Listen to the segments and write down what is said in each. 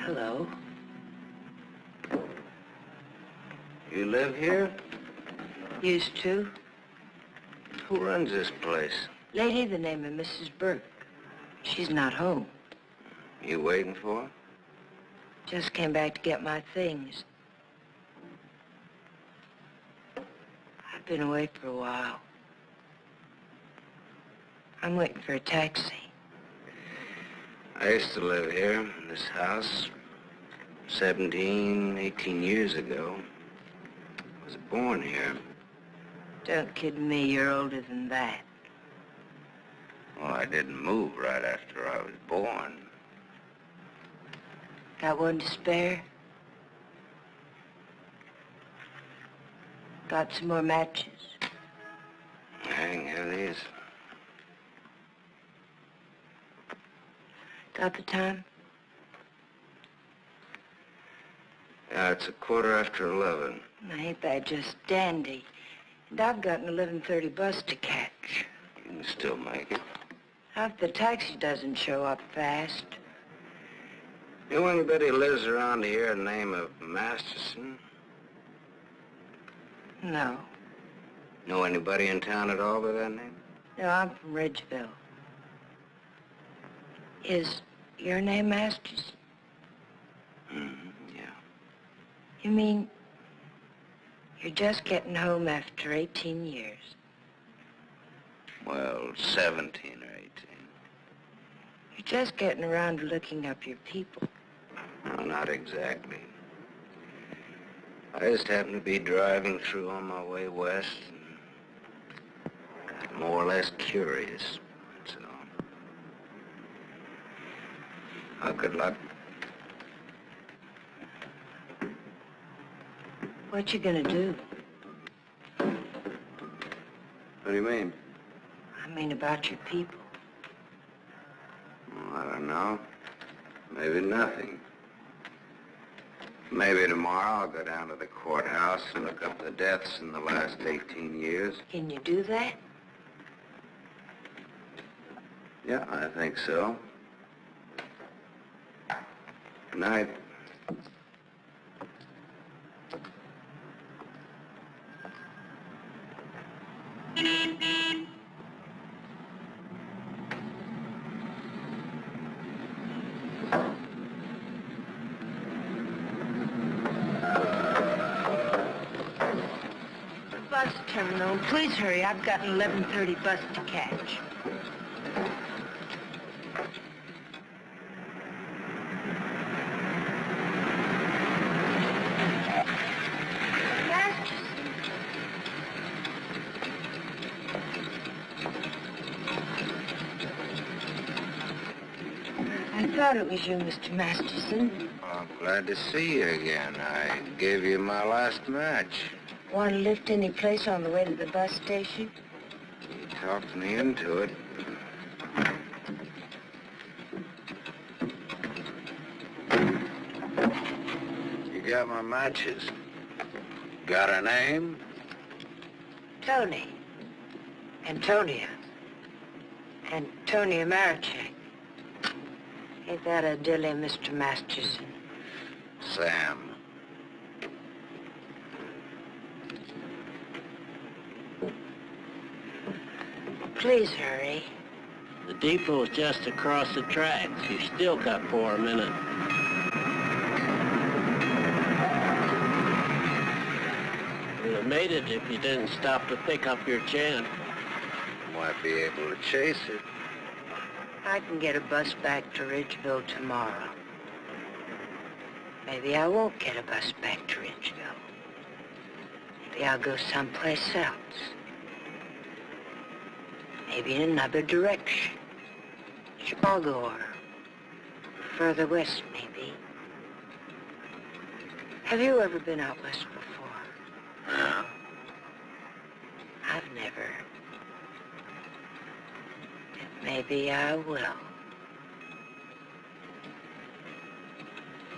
Hello. You live here? Used to. Who runs this place? Lady, the name of Mrs. Burke. She's not home. You waiting for her? Just came back to get my things. I've been away for a while. I'm waiting for a taxi. I used to live here in this house 17, 18 years ago. I was born here. Don't kid me, you're older than that. Well, I didn't move right after I was born. Got one to spare? Got some more matches? Hang, here these. Got the time? Yeah, it's 11:15. Ain't that just dandy? And I've got an 11:30 bus to catch. You can still make it. If the taxi doesn't show up fast. You know anybody who lives around here in the name of Masterson? No. Know anybody in town at all by that name? No, I'm from Ridgeville. Is your name Masterson? Yeah. You mean you're just getting home after 18 years? Well, 17 or 18. You're just getting around to looking up your people. No, not exactly. I just happened to be driving through on my way west and got more or less curious, that's all. Oh, good luck. What you gonna do? What do you mean? I mean about your people. Well, I don't know. Maybe nothing. Maybe tomorrow I'll go down to the courthouse and look up the deaths in the last 18 years. Can you do that? Yeah, I think so. Good night. Bus terminal. Please hurry. I've got an 11:30 bus to catch. I thought it was you, Mr. Masterson. Well, I'm glad to see you again. I gave you my last match. Want to lift any place on the way to the bus station? You talked me into it. You got my matches. Got a name? Tony. Antonia. Antonia Marichek. Ain't that a dilly, Mr. Masterson? Sam. Please hurry. The depot's just across the tracks. You still got 4 minutes. You'd have made it if you didn't stop to pick up your chant. Might be able to chase it. I can get a bus back to Ridgeville tomorrow. Maybe I won't get a bus back to Ridgeville. Maybe I'll go someplace else. Maybe in another direction. Chicago or further west, maybe. Have you ever been out west before? No. I've never. Maybe I will.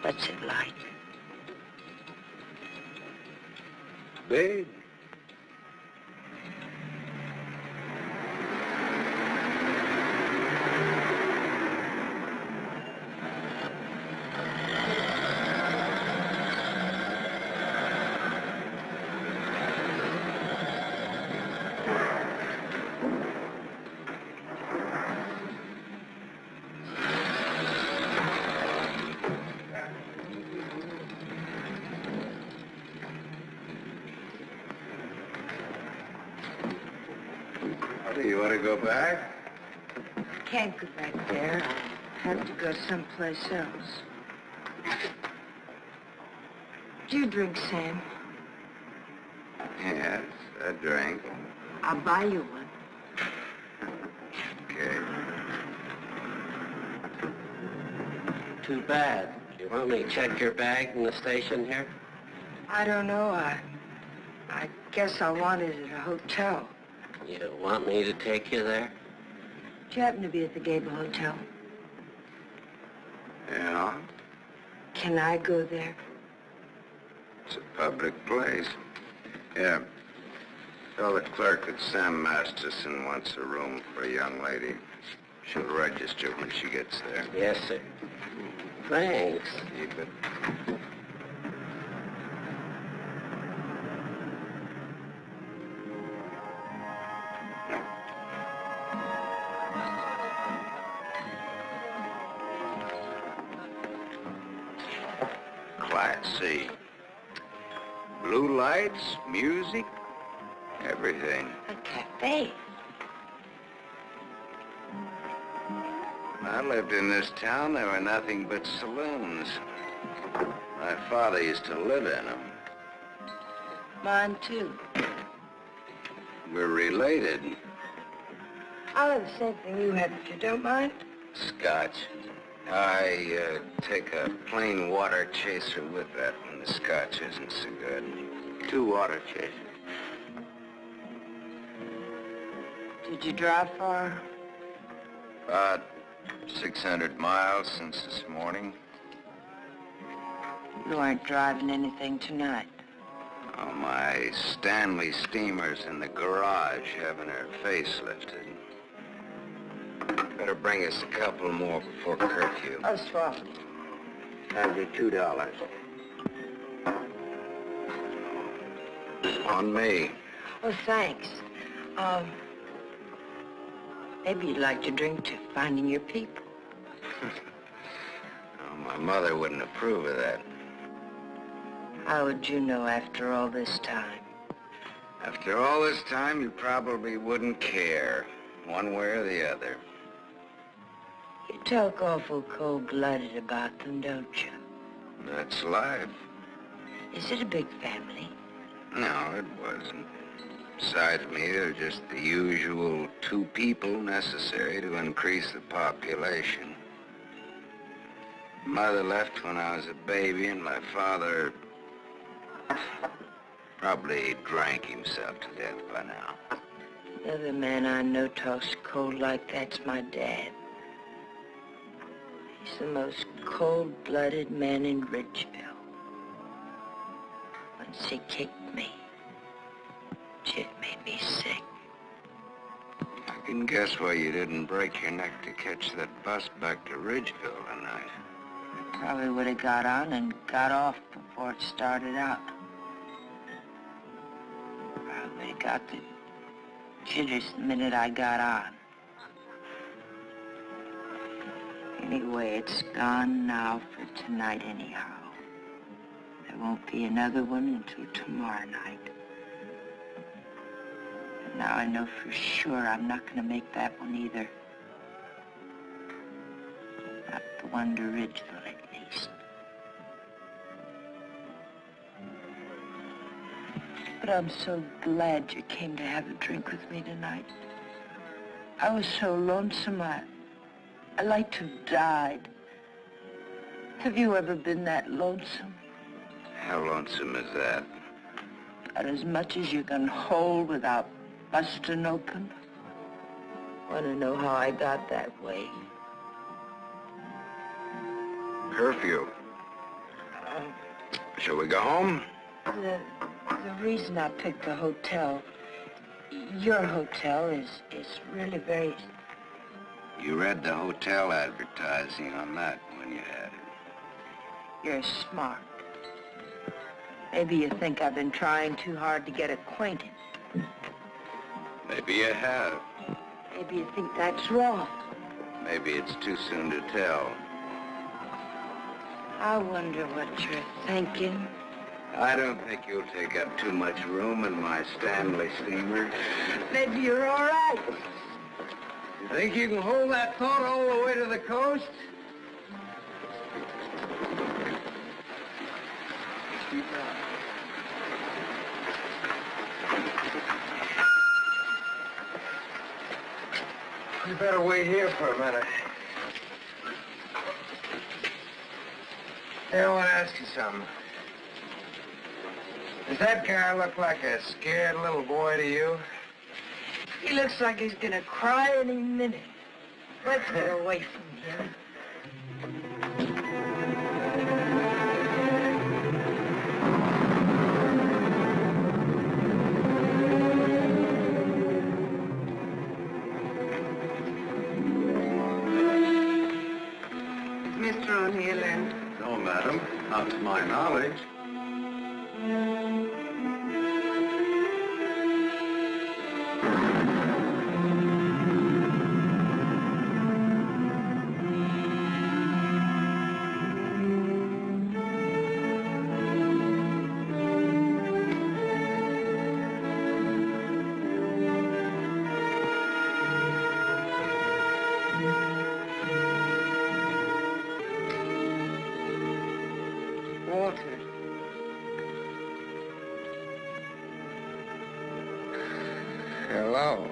What's it like? Big. want to go back? Can't go back there. I'll have to go someplace else. Do you drink, Sam? Yes, a drink. I'll buy you one. Okay. Too bad. You want me to check your bag in the station here? I don't know. I guess I want it at a hotel. You want me to take you there? Do you happen to be at the Gable Hotel? Yeah, Can I go there? it's a public place. Yeah. Tell the clerk that Sam Masterson wants a room for a young lady. She'll register when she gets there. Yes, sir. Thanks. Keep it. Class C. Blue lights, music, everything. A cafe. When I lived in this town, there were nothing but saloons. My father used to live in them. Mine, too. We're related. I'll have the same thing you have if you don't mind. Scotch. I take a plain water chaser with that when the scotch isn't so good. 2 water chasers. Did you drive far? About 600 miles since this morning. You aren't driving anything tonight. Oh, my Stanley steamer's in the garage having her face lifted. Better bring us a couple more before curfew. Oh, swap. Have you $2. On me. Oh, thanks. Maybe you'd like to drink to finding your people. Oh, my mother wouldn't approve of that. How would you know after all this time? After all this time, you probably wouldn't care, one way or the other. You talk awful cold-blooded about them, don't you? That's life. Is it a big family? No, it wasn't. Besides me, there are just the usual 2 people necessary to increase the population. Mother left when I was a baby, and my father probably drank himself to death by now. The other man I know talks cold like that's my dad. He's the most cold-blooded man in Ridgeville. Once he kicked me. It made me sick. I can guess why you didn't break your neck to catch that bus back to Ridgeville tonight. I probably would have got on and got off before it started out. Probably got the jitters the minute I got on. Anyway, it's gone now for tonight anyhow. There won't be another one until tomorrow night. And now I know for sure I'm not going to make that one either. Not the one to Ridgeville, at least. But I'm so glad you came to have a drink with me tonight. I was so lonesome, I like to have died. Have you ever been that lonesome? How lonesome is that? About as much as you can hold without busting open. Want to know how I got that way? Curfew. Shall we go home? The reason I picked the hotel, your hotel, is really very... You read the hotel advertising on that when you had it. You're smart. Maybe you think I've been trying too hard to get acquainted. Maybe you have. Maybe you think that's wrong. Maybe it's too soon to tell. I wonder what you're thinking. I don't think you'll take up too much room in my Stanley steamer. Maybe you're all right. You think you can hold that thought all the way to the coast? You better wait here for a minute. Hey, I want to ask you something. Does that guy look like a scared little boy to you? He looks like he's gonna cry any minute. Let's get away from him. Mr. O'Neill in? No, madam. Not to my knowledge. Walter. Hello.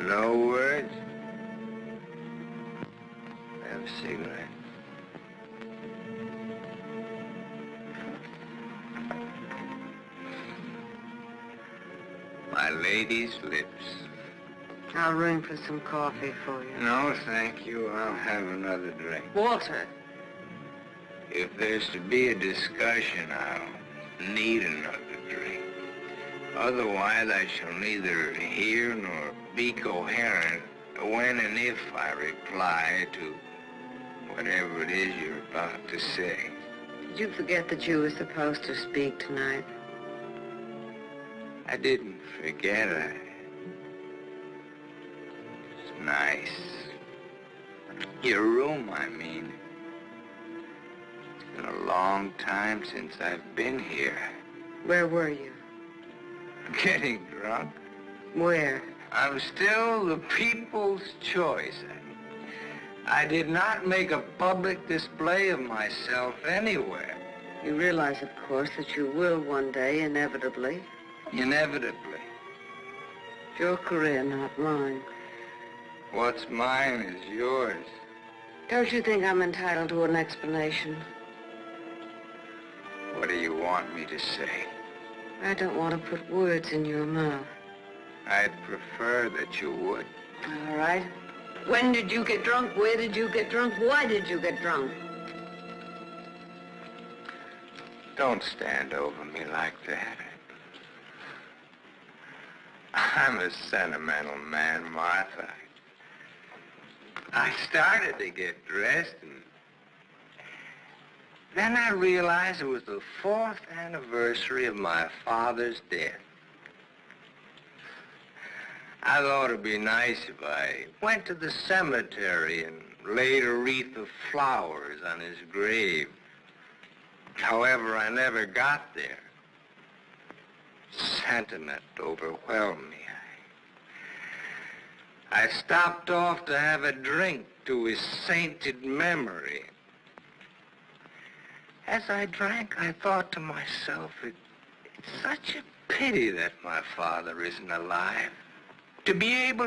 No words? Have a cigarette. My lady's lips. I'll ring for some coffee for you. No, thank you. I'll have another drink. Walter. If there's to be a discussion, I'll need another drink. Otherwise, I shall neither hear nor be coherent when and if I reply to whatever it is you're about to say. Did you forget that you were supposed to speak tonight? I didn't forget. It's nice. Your room, I mean. It's been a long time since I've been here. Where were you? Getting drunk. Where? I'm still the people's choice. I did not make a public display of myself anywhere. You realize, of course, that you will one day, inevitably. Inevitably. It's your career, not mine. What's mine is yours. Don't you think I'm entitled to an explanation? What do you want me to say? I don't want to put words in your mouth. I'd prefer that you would. All right. When did you get drunk? Where did you get drunk? Why did you get drunk? Don't stand over me like that. I'm a sentimental man, Martha. I started to get dressed, and then I realized it was the 4th anniversary of my father's death. I thought it'd be nice if I went to the cemetery and laid a wreath of flowers on his grave. However, I never got there. Sentiment overwhelmed me. I stopped off to have a drink to his sainted memory. As I drank, I thought to myself, it's such a pity that my father isn't alive. To be able